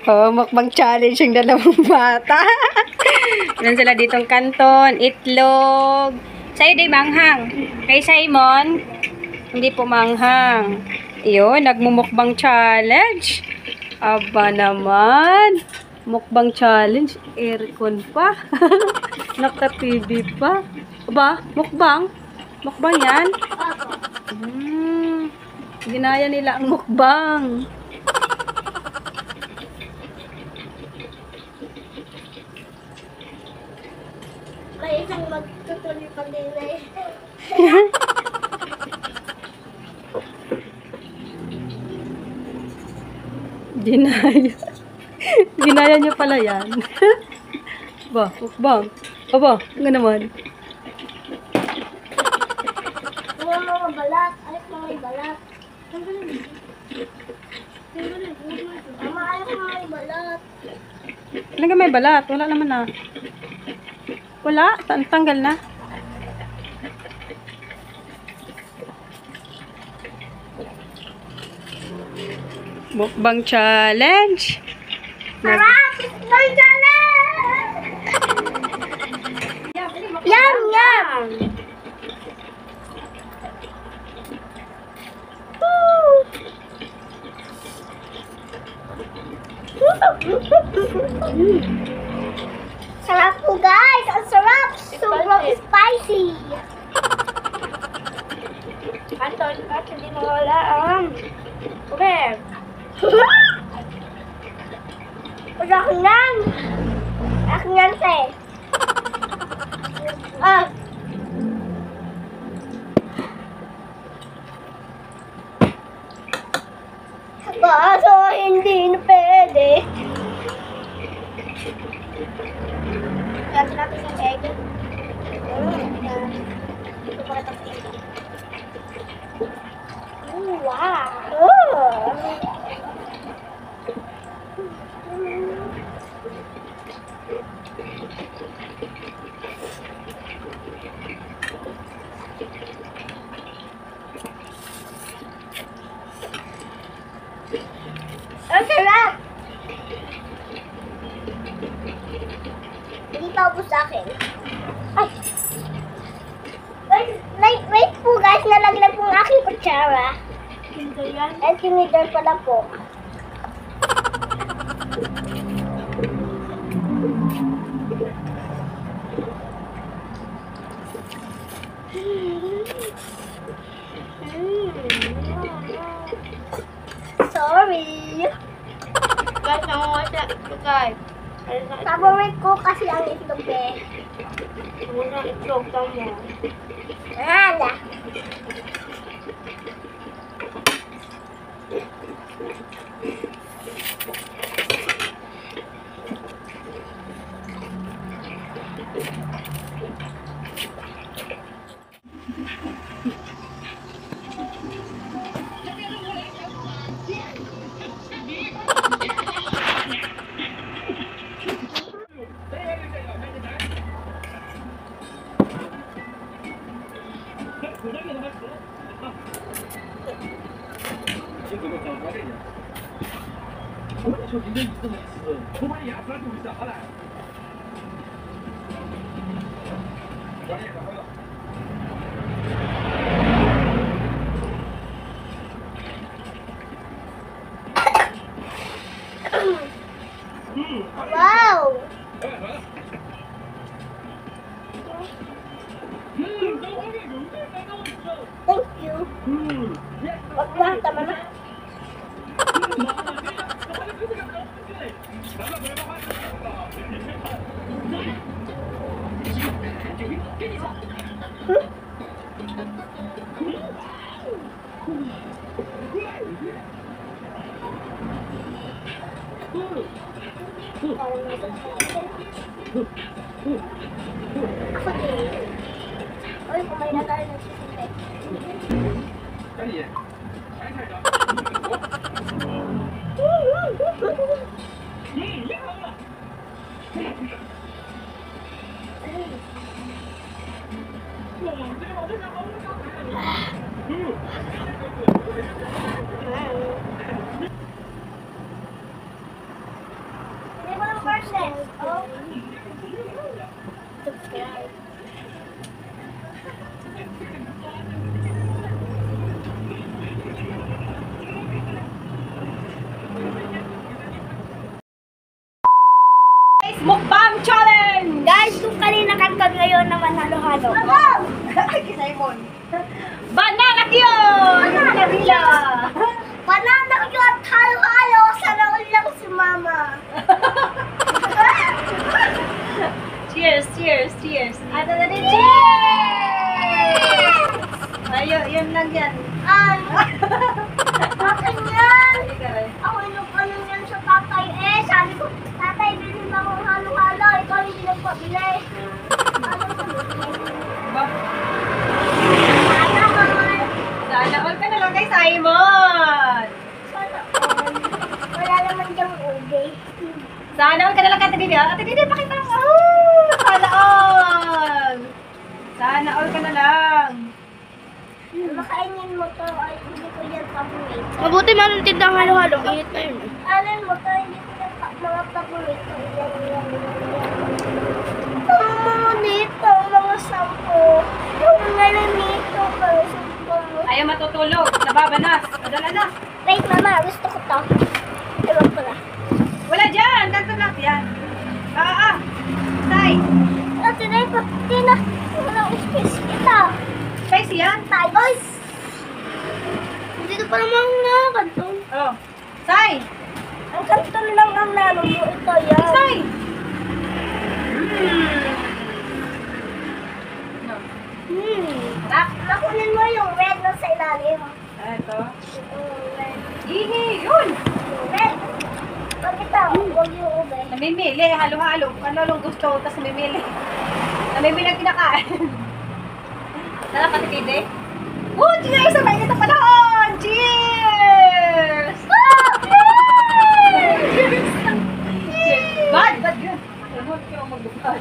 Oh, mukbang challenge yung dalawang bata. Meron sila ditong kanton, itlog. Sa'yo di manghang. Kay Simon, hindi po manghang. Yun, nagmumukbang challenge. Aba naman. Mukbang challenge. Aircon pa. Naka-TV pa. Aba, mukbang. Mukbang yan. Ginaya nila ang mukbang. May isang magtutuloy pa din na eh. Ginaya. Ginaya niyo pala yan. Ba, mukbang. Aba, nga naman. Mga balat. Ayos mga balat. Mama, ayos mga balat. Talaga may balat. Wala naman na. Wala. Tanggal na. Mukbang challenge. Sarap! Mukbang challenge! Yum, yum! Sarap po guys! Ang sarap! Sobrang spicy! Anton, bakit hindi mawala ang bread? Akin yan! Akin yan, te! Kaso hindi na pwede. Lagi natin yung egg. Ito pa ito. Wow! Ang sarap! Hindi pa ubos sa akin. Ay! Wait po guys, nalaglag po ang aking kutsara. At kinidor pala po. Sorry. Guys, nangunguha guys. Favorite ko kasi ang itlog eh. Muna itlog tamo. Hala. Wow! Thank you. Wag na, tama na. Ako din. Uy, kumain na tayo ng sisinte. Guys, kung kanina kantag ngayon naman halo-halo. Ay, kay Simon. Banana yun! Kabila! Banana yun, halo-halo. Sana lang si Mama. Cheers, cheers, cheers. Ano na din? Cheers! Ayo, yun lang yan. Akin yan. Halika rin. Ako inupanan yan sa tatay. Sabi ko, tatay, bilhin mo akong halo-halo. Ikaw hindi nagpabili. Ba? Sana all. Sana all ka na lang kay Simon. Sana all. Wala naman diyang ube. Sana all ka na lang kay Ate Didi. Ate Didi, pakita mo. Oh, sana all. Sana all ka na lang. Makainin mo to. Ay, hindi ko yan paborito. Mabuti man ang tindang halo-halo. Init na yun. Alin mo to, hindi ko yan mga paborito. Mga dito, mga sampo. Yung ngayon dito, mga sampo. Ayaw matutulog. Nababanas. Padala na. Wait, Mama, gusto ko to. Ewan ko na. Wala dyan. Ganto lang yan. Tay. Tinay ko, Tina. Walang space kita. Spicy yan. Tay, guys. Dito pa naman nga kanto. Oh. Tay. Ang kanto lang ang nano mo. Ito yan. Tay. Harap. Nakunin mo yung red na sa ilalim. Ito. Red. Hihi. Yun. Red. Pag ito, huwag yung ube. Namimili. Halo-halo. Ano lang gusto. Tapos namimili. Namimili ang kinakain. Sarap Ate Didi. Oh, cheers! Sa mainit na panahon! Cheers! Cheers! Bad! Bad yun. Ano kayo magbukad?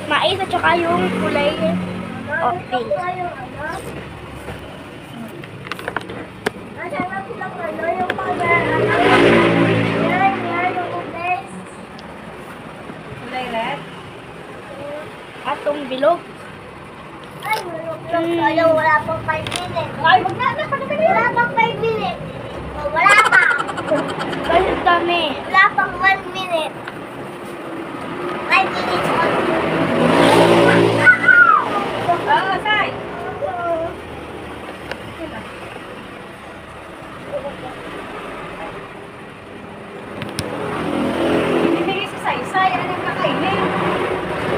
Mais at saka yung kulay. Oh, pink. Masarap lang ano yung mga yan, yung ube. Kulay red. Atong bilog. Ay, wala wala pang 5 minutes. Ay, wag na! Anak, ano ba yun? Wala pang 5 minutes. Oh, wala pa. Ganyan dami. Wala pang 1 minute. 5 minutes on. Oo, Sai! Bibili si Sai. Sai, ano yung kakainin?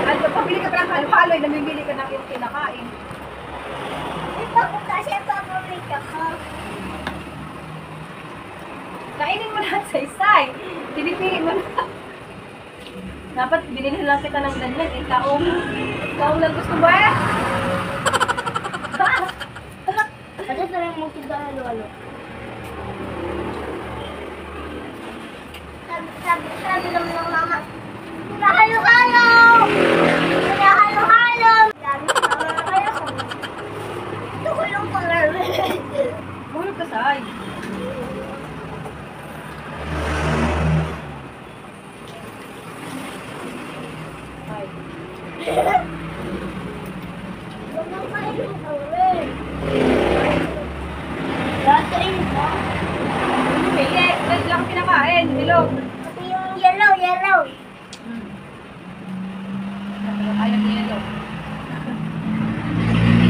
Ano, pabili ka pa ng halo-halo, namimili ka ng yung kinakain. Ito ko kasi paborito ko. Kainin mo na sa Sai. Pinipili mo na. Dapat binili lang kita ng ganyan. Ikaw lang gusto mo eh. Kasi sarang mong tinda halo-halo. Sabi lang ng mama, halo-halo! Halo-halo! Dami sa mga kaya ko. Ito ko yung color. Bulog ka, Sai. Ay. Huwag nang kainin ko rin. Lahat sa inyo ba? Pili. Red lang pinakain. Bilog. Pati yung yellow. Ayaw niya yun.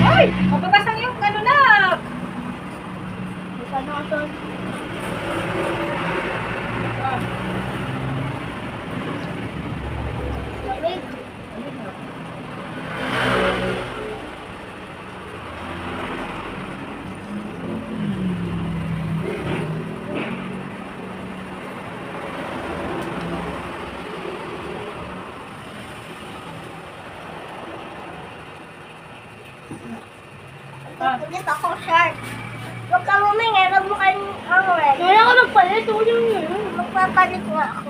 Ay! Mababasang yung ano na. Sana ka to. Ah. Wait. Ah. Pagkit ako shirt. Huwag ka humingi, huwag mo kayong red. Wala ka magpalit. Ito ko yung Magpapalit nga ako.